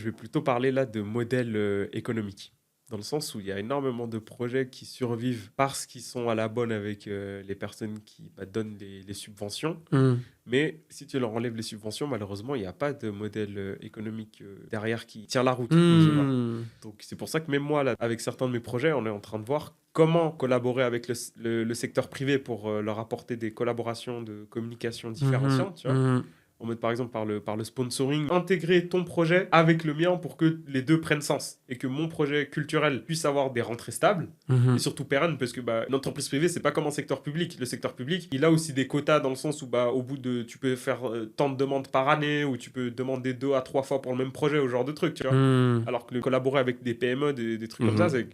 Je vais plutôt parler là de modèle économique. Dans le sens où il y a énormément de projets qui survivent parce qu'ils sont à la bonne avec les personnes qui donnent les subventions. Mais si tu leur enlèves les subventions, malheureusement, il n'y a pas de modèle économique derrière qui tient la route. Tu vois. Donc c'est pour ça que même moi, là, avec certains de mes projets, on est en train de voir comment collaborer avec le secteur privé pour leur apporter des collaborations de communication différenciantes. Tu vois. En mode, par exemple, par le sponsoring, intégrer ton projet avec le mien pour que les deux prennent sens et que mon projet culturel puisse avoir des rentrées stables et surtout pérennes, parce que une entreprise privée, c'est pas comme un secteur public. Le secteur public, il a aussi des quotas dans le sens où au bout de, tu peux faire tant de demandes par année ou tu peux demander 2 à 3 fois pour le même projet ou ce genre de truc, tu vois. Alors que collaborer avec des PME, des trucs comme ça, c'est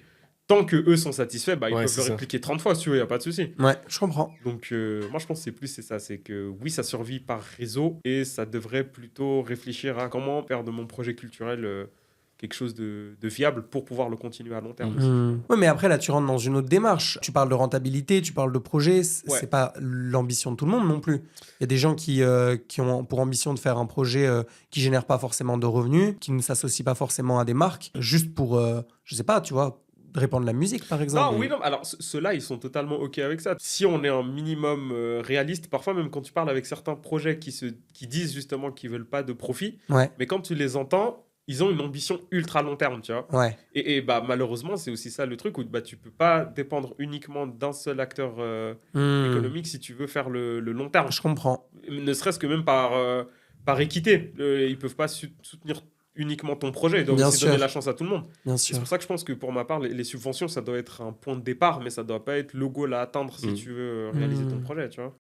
tant que eux sont satisfaits, ils peuvent le répliquer 30 fois, si tu veux, il n'y a pas de souci. Ouais, je comprends. Donc, moi, je pense que c'est ça. C'est que oui, ça survit par réseau et ça devrait plutôt réfléchir à comment faire de mon projet culturel quelque chose de viable pour pouvoir le continuer à long terme aussi. Oui, mais après, là, tu rentres dans une autre démarche. Tu parles de rentabilité, tu parles de projet. C'est pas l'ambition de tout le monde non plus. Il y a des gens qui ont pour ambition de faire un projet qui génère pas forcément de revenus, qui ne s'associent pas forcément à des marques, juste pour, je sais pas, tu vois, de répandre la musique, par exemple. Non. Alors, ceux-là, ils sont totalement OK avec ça. Si on est un minimum réaliste, parfois, même quand tu parles avec certains projets qui disent justement qu'ils veulent pas de profit, mais quand tu les entends, ils ont une ambition ultra long terme, tu vois. Et malheureusement, c'est aussi ça le truc où tu peux pas dépendre uniquement d'un seul acteur économique si tu veux faire le long terme. Je comprends. Ne serait-ce que même par équité. Ils peuvent pas soutenir uniquement ton projet, ils doivent aussi donner la chance à tout le monde. C'est pour ça que je pense que pour ma part, les subventions, ça doit être un point de départ, mais ça doit pas être le goal à atteindre si tu veux réaliser ton projet, tu vois.